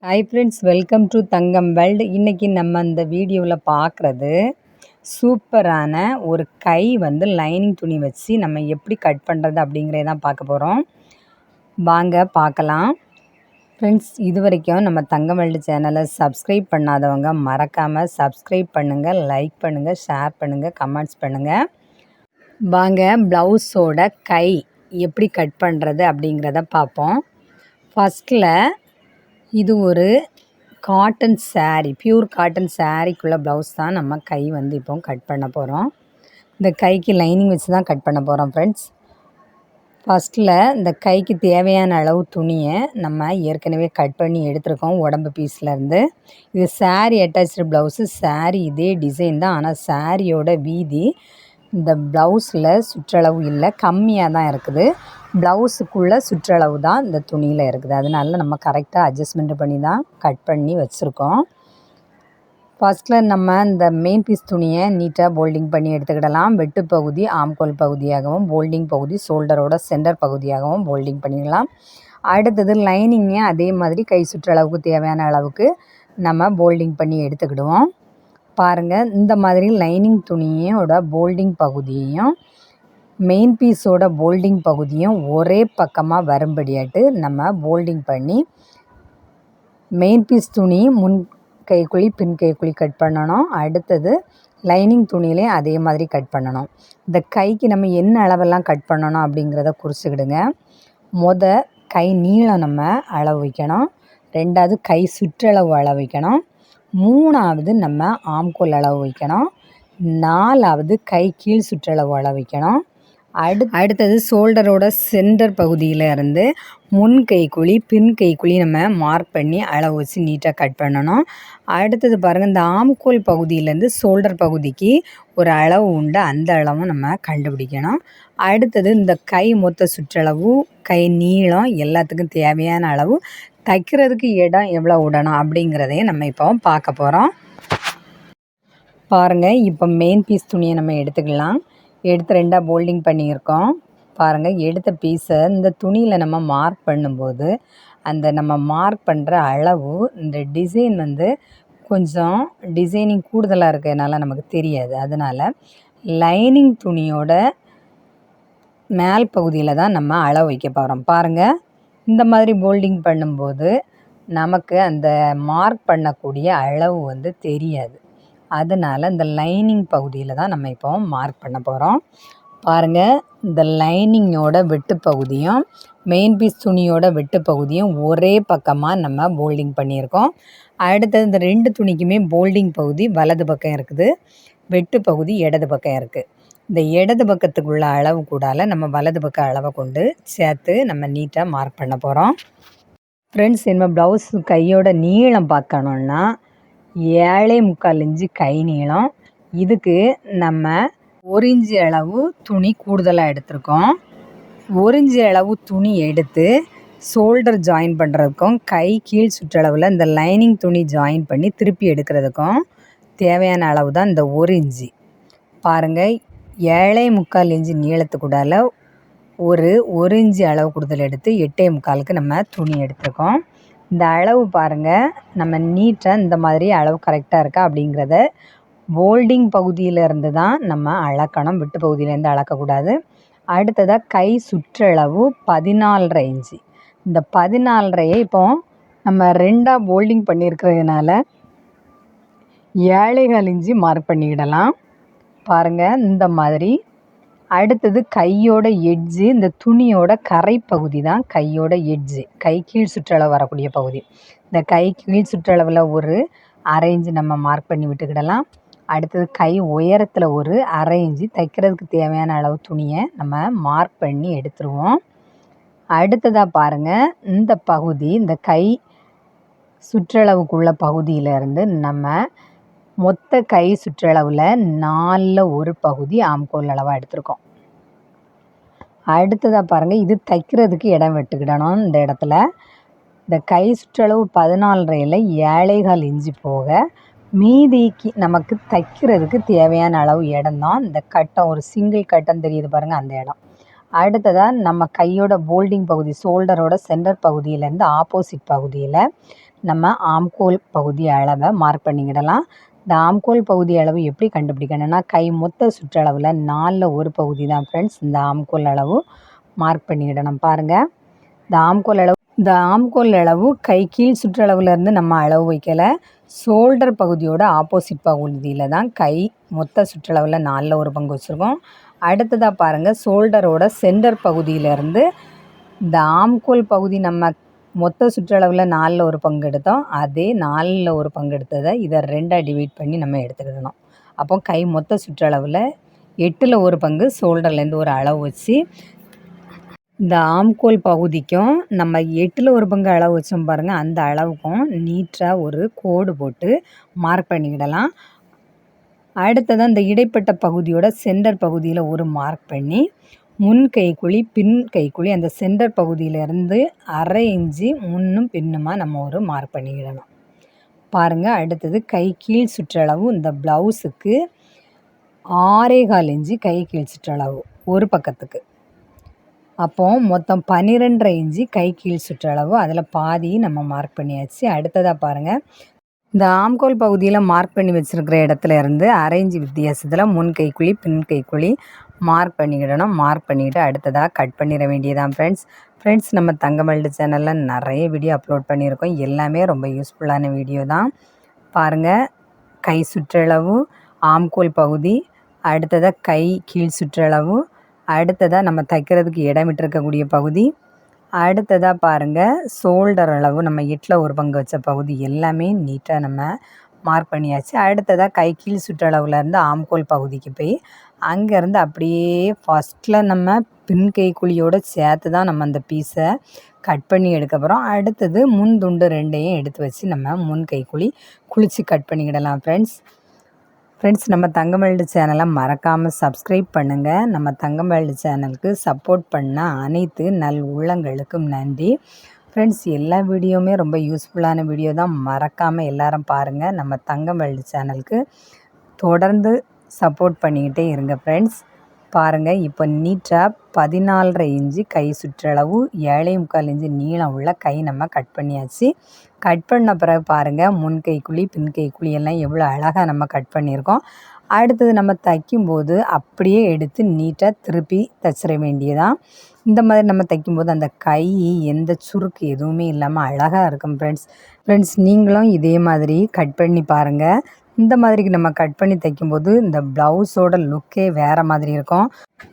Hi friends, welcome to Thangam world. இன்றைக்கி நம்ம இந்த வீடியோவில் பார்க்குறது சூப்பரான ஒரு கை லைனிங் துணி வச்சு நம்ம எப்படி கட் பண்ணுறது அப்படிங்கிறத தான் பார்க்க போகிறோம். வாங்க பார்க்கலாம். ஃப்ரெண்ட்ஸ், இது வரைக்கும் நம்ம தங்கம் வேர்ல்டு சேனலை சப்ஸ்கிரைப் பண்ணாதவங்க மறக்காமல் சப்ஸ்கிரைப் பண்ணுங்கள், லைக் பண்ணுங்கள், ஷேர் பண்ணுங்கள், கமெண்ட்ஸ் பண்ணுங்கள். வாங்க ப்ளவுஸோட கை எப்படி கட் பண்ணுறது அப்படிங்கிறத பார்ப்போம். ஃபஸ்ட்டில் இது ஒரு காட்டன் சாரீ, பியூர் காட்டன் சாரீக்குள்ளே ப்ளவுஸ் தான் நம்ம கை இப்போ கட் பண்ண போகிறோம். இந்த கைக்கு லைனிங் வச்சு தான் கட் பண்ண போகிறோம் ஃப்ரெண்ட்ஸ். ஃபஸ்ட்டில் இந்த கைக்கு தேவையான அளவு துணியை நம்ம ஏற்கனவே கட் பண்ணி எடுத்துருக்கோம் உடம்பு பீஸ்லேருந்து. இது சாரீ அட்டாச்சு ப்ளவுஸு. சாரீ இதே டிசைன் தான், ஆனால் சாரியோட வீதி இந்த ப்ளவுஸில் சுற்றளவு இல்லை, கம்மியாக தான் இருக்குது. ப்ளவுஸுக்குள்ளே சுற்றளவு தான் இந்த துணியில் இருக்குது. அதனால நம்ம கரெக்டாக அட்ஜஸ்ட்மெண்ட் பண்ணி தான் கட் பண்ணி வச்சுருக்கோம். ஃபஸ்ட்டில் நம்ம இந்த மெயின் பீஸ் துணியை நீட்டாக போல்டிங் பண்ணி எடுத்துக்கிடலாம். வெட்டு பகுதி ஆம்கோல் பகுதியாகவும், போல்டிங் பகுதி ஷோல்டரோட சென்டர் பகுதியாகவும் போல்டிங் பண்ணிடலாம். அடுத்தது லைனிங்கை அதே மாதிரி கை சுற்றளவுக்கு தேவையான அளவுக்கு நம்ம போல்டிங் பண்ணி எடுத்துக்கிடுவோம். பாருங்கள், இந்த மாதிரி லைனிங் துணியோட போல்டிங் பகுதியையும் மெயின் பீஸோட போல்டிங் பகுதியும் ஒரே பக்கமாக வரும்படியாட்டு நம்ம போல்டிங் பண்ணி மெயின் பீஸ் துணி முன் கைக்குழி பின் கைக்குழி கட் பண்ணணும். அடுத்தது லைனிங் துணியிலையும் அதே மாதிரி கட் பண்ணணும். இந்த கைக்கு நம்ம என்ன அளவெல்லாம் கட் பண்ணணும் அப்படிங்கிறத குறிச்சிக்கிடுங்க. கை நீளம் நம்ம அளவு வைக்கணும். ரெண்டாவது கை சுற்றளவு அளவு வைக்கணும். மூணாவது நம்ம ஆம்கோல் அளவு வைக்கணும். நாலாவது கை கீழ் சுற்றளவு அளவு வைக்கணும். அடுத்தது ஷோல்டரோட சென்டர் பகுதியில் இருந்து முன் கைக்குழி பின் கைக்குழி நம்ம மார்க் பண்ணி அளவு வச்சு நீட்டாக கட் பண்ணணும். அடுத்தது பாருங்கள், இந்த ஆம்கோல் பகுதியிலேருந்து ஷோல்டர் பகுதிக்கு ஒரு அளவு உண்டு, அந்த அளவும் நம்ம கண்டுபிடிக்கணும். அடுத்தது இந்த கை மொத்த சுற்றளவு, கை நீளம் எல்லாத்துக்கும் தேவையான அளவு, தைக்கிறதுக்கு இடம் எவ்வளோ விடணும் அப்படிங்கிறதையும் நம்ம இப்போ பார்க்க போகிறோம். பாருங்கள், இப்போ மெயின் பீஸ் துணியை நம்ம எடுத்துக்கலாம். எடுத்து ரெண்டாக போல்டிங் பண்ணியிருக்கோம். பாருங்கள், எடுத்த பீஸை இந்த துணியில் நம்ம மார்க் பண்ணும்போது அந்த நம்ம மார்க் பண்ணுற அளவு, இந்த டிசைன் கொஞ்சம் டிசைனிங் கூடுதலாக இருக்கிறதுனால நமக்கு தெரியாது. அதனால் லைனிங் துணியோட மேல் பகுதியில் தான் நம்ம அளவு வைக்க போகிறோம். பாருங்கள், இந்த மாதிரி போல்டிங் பண்ணும்போது நமக்கு அந்த மார்க் பண்ணக்கூடிய அளவு தெரியாது. அதனால் இந்த லைனிங் பகுதியில் தான் நம்ம இப்போ மார்க் பண்ண போகிறோம். பாருங்கள், இந்த லைனிங்கோட வெட்டு பகுதியும் மெயின் பீஸ் துணியோட வெட்டு பகுதியும் ஒரே பக்கமாக நம்ம போல்டிங் பண்ணியிருக்கோம். அடுத்தது இந்த ரெண்டு துணிக்குமே போல்டிங் பகுதி வலது பக்கம் இருக்குது, வெட்டு பகுதி இடது பக்கம் இருக்குது. இந்த இடது பக்கத்துக்குள்ள அளவு கூடால நம்ம வலது பக்க அளவை கொண்டு சேர்த்து நம்ம நீட்டாக மார்க் பண்ண போகிறோம். ஃப்ரெண்ட்ஸ், நம்ம ப்ளவுஸ் கையோட நீளம் பார்க்கணுன்னா 7.25 இன்ச்சு கை நீளம். இதுக்கு நம்ம 1 இன்ச்சு அளவு துணி கூடுதலாக எடுத்திருக்கோம். 1 இன்ச்சு அளவு துணி எடுத்து ஷோல்டர் ஜாயின் பண்ணுறதுக்கும் கை கீழ் சுற்றளவில் இந்த லைனிங் துணி ஜாயின் பண்ணி திருப்பி எடுக்கிறதுக்கும் தேவையான அளவு தான் இந்த 1 இன்ச்சு. பாருங்கள், 7.25 இன்ச்சு நீளத்துக்கூடால ஒரு 1 இன்ச்சு அளவு கூடுதல் எடுத்து 8.25க்கு நம்ம துணி எடுத்துருக்கோம். இந்த அளவு பாருங்கள், நம்ம நீட்டாக இந்த மாதிரி அளவு கரெக்டாக இருக்கா அப்படிங்கிறத போல்டிங் பகுதியிலேருந்து தான் நம்ம அளக்கணும், விட்டு பகுதியிலேருந்து அளக்கக்கூடாது. அடுத்ததாக கை சுற்றளவு 14.5 இன்ச்சு. இந்த 14.5 இப்போ நம்ம ரெண்டாக போல்டிங் பண்ணியிருக்கிறதுனால 7.25 இன்ச்சு மார்க் பண்ணிக்கிடலாம். பாருங்கள், இந்த மாதிரி. அடுத்தது கையோட எட்ஜு, இந்த துணியோட கரை பகுதி தான் கையோட எட்ஜு, கை கீழ் சுற்றளவு வரக்கூடிய பகுதி. இந்த கை கீழ் சுற்றளவில் ஒரு 1/2 இன்ச்சு நம்ம மார்க் பண்ணி விட்டுக்கிடலாம். அடுத்தது கை உயரத்தில் ஒரு 1/2 இன்ச்சு தைக்கிறதுக்கு தேவையான அளவு துணியை நம்ம மார்க் பண்ணி எடுத்துருவோம். அடுத்ததாக பாருங்கள், இந்த பகுதி இந்த கை சுற்றளவுக்குள்ள பகுதியிலேருந்து நம்ம மொத்த கை சுற்றளவில் 4ல் ஒரு பகுதி ஆம்கோல் அளவாக எடுத்திருக்கோம். அடுத்ததாக பாருங்கள், இது தைக்கிறதுக்கு இடம் விட்டுக்கிடணும். இந்த இடத்துல இந்த கை சுற்றளவு 14.5ல் 7.25 இன்ச்சு போக மீதிக்கு நமக்கு தைக்கிறதுக்கு தேவையான அளவு இடம்தான் இந்த கட்டம், ஒரு சிங்கிள் கட்டம் தெரியுது பாருங்கள், அந்த இடம். அடுத்ததாக நம்ம கையோட போல்டிங் பகுதி ஷோல்டரோட சென்டர் பகுதியிலேருந்து ஆப்போசிட் பகுதியில் நம்ம ஆம்கோல் பகுதி அளவை மார்க் பண்ணிக்கிடலாம். இந்த ஆம்கோல் பகுதி அளவு எப்படி கண்டுபிடிக்கணும்னா, கை மொத்த சுற்றளவில் 4ல் ஒரு பகுதி தான் ஃப்ரெண்ட்ஸ் இந்த ஆம்கோல் அளவு மார்க் பண்ணிக்கிடணும். பாருங்கள், இந்த ஆம்கோல் அளவு கை கீழ் சுற்றளவுலேருந்து நம்ம அளவு வைக்கலை. ஷோல்டர் பகுதியோட ஆப்போசிட் பகுதியில் தான் கை மொத்த சுற்றளவில் 4ல் ஒரு பங்கு வச்சுருக்கோம். அடுத்ததாக பாருங்கள், ஷோல்டரோட சென்டர் பகுதியிலேருந்து இந்த ஆம்கோல் பகுதி நம்ம மொத்த சுற்றளவில் 4ல் ஒரு பங்கு எடுத்தோம். அதே 4ல் ஒரு பங்கு எடுத்ததை இதை 2ஆக டிவைட் பண்ணி நம்ம எடுத்துக்கிடணும். அப்போ கை மொத்த சுற்றளவில் 8ல் ஒரு பங்கு ஷோல்டர்லேருந்து ஒரு அளவு வச்சு இந்த ஆம்கோல் பகுதிக்கும் நம்ம 8ல் ஒரு பங்கு அளவு வச்சோம் பாருங்கள், அந்த அளவுக்கும் நீட்டாக ஒரு கோடு போட்டு மார்க் பண்ணிக்கிடலாம். அடுத்ததான் இந்த இடைப்பட்ட பகுதியோட சென்டர் பகுதியில் ஒரு மார்க் பண்ணி முன் கைக்குழி பின் கைக்குழி அந்த சென்டர் பகுதியிலேருந்து 1/2 இன்ச்சு முன்னும் பின்னுமா நம்ம ஒரு மார்க் பண்ணிக்கிடணும். பாருங்கள், அடுத்தது கை கீழ் சுற்றளவு இந்த ப்ளவுஸுக்கு 6.25 இன்ச்சு கை கீழ் சுற்றளவு ஒரு பக்கத்துக்கு. அப்போது மொத்தம் 12.5 இன்ச்சு கை கீழ் சுற்றளவு, அதில் பாதி நம்ம மார்க் பண்ணியாச்சு. அடுத்ததாக பாருங்கள், இந்த ஆம்கோல் பகுதியில் மார்க் பண்ணி வச்சுருக்கிற இடத்துல இருந்து 1/2 இன்ச்சு வித்தியாசத்தில் முன் கைக்குழி பின் கைக்குழி மார்க் பண்ணிக்கிடணும். மார்க் பண்ணிவிட்டு அடுத்ததாக கட் பண்ணிட வேண்டியதான் ஃப்ரெண்ட்ஸ் நம்ம தங்கமல்டு சேனலில் நிறைய வீடியோ அப்லோட் பண்ணியிருக்கோம். எல்லாமே ரொம்ப யூஸ்ஃபுல்லான வீடியோ தான். பாருங்கள், கை சுற்றளவு, ஆம்கோல் பகுதி, அடுத்ததாக கை கீழ் சுற்றளவு, அடுத்ததாக நம்ம தைக்கிறதுக்கு இடமிட்டிருக்கக்கூடிய பகுதி, அடுத்ததாக பாருங்கள் ஷோல்டர் அளவு நம்ம 8ல் ஒரு பங்கு வச்ச பகுதி எல்லாமே நீட்டாக நம்ம மார்க் பண்ணியாச்சு. அடுத்ததாக கை கீழ் சுற்றளவுலேருந்து ஆம்கோல் பகுதிக்கு போய் அங்கேருந்து அப்படியே ஃபஸ்ட்டில் நம்ம பின் கைக்குழியோடு சேர்த்து தான் நம்ம அந்த பீஸை கட் பண்ணி எடுக்க போகிறோம். அடுத்தது முன் துண்டு 2ஐயும் எடுத்து வச்சு நம்ம முன் கைக்குழி குளித்து கட் பண்ணிக்கிடலாம். ஃப்ரெண்ட்ஸ் நம்ம தங்கமல்டு சேனலை மறக்காமல் சப்ஸ்கிரைப் பண்ணுங்கள். நம்ம தங்கமல்டு சேனலுக்கு சப்போர்ட் பண்ண அனைத்து நல் உள்ளங்களுக்கும் நன்றி. ஃப்ரெண்ட்ஸ், எல்லா வீடியோவுமே ரொம்ப யூஸ்ஃபுல்லான வீடியோ தான். மறக்காமல் எல்லாரும் பாருங்கள். நம்ம தங்கமல்டு சேனலுக்கு தொடர்ந்து சப்போர்ட் பண்ணிக்கிட்டே இருங்க ஃப்ரெண்ட்ஸ். பாருங்கள், இப்போ நீட்டாக 14.5 இன்ச்சு கை சுற்றளவு 7.25 இன்ச்சு நீளம் உள்ள கை நம்ம கட் பண்ணியாச்சு. கட் பண்ண பிறகு பாருங்கள், முன் கைக்குழி பின் கைக்குழி எல்லாம் எவ்வளோ அழகாக நம்ம கட் பண்ணியிருக்கோம். அடுத்தது நம்ம தைக்கும்போது அப்படியே எடுத்து நீட்டாக திருப்பி தைச்சிட வேண்டியதான். இந்த மாதிரி நம்ம தைக்கும்போது அந்த கை எந்த சுருக்கு எதுவுமே இல்லாமல் அழகாக இருக்கும் ஃப்ரெண்ட்ஸ் நீங்களும் இதே மாதிரி கட் பண்ணி பாருங்கள். இந்த மாதிரி நம்ம கட் பண்ணி தைக்கும்போது இந்த ப்ளவுஸோட லுக்கே வேறு மாதிரி இருக்கும்.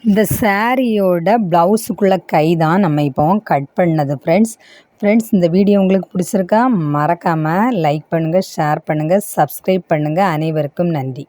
இந்த சாரியோட ப்ளவுஸுக்குள்ளே கை தான் நம்ம இப்போ கட் பண்ணது ஃப்ரெண்ட்ஸ் இந்த வீடியோ உங்களுக்கு பிடிச்சிருக்கா? மறக்காமல் லைக் பண்ணுங்கள், ஷேர் பண்ணுங்கள், சப்ஸ்கிரைப் பண்ணுங்கள். அனைவருக்கும் நன்றி.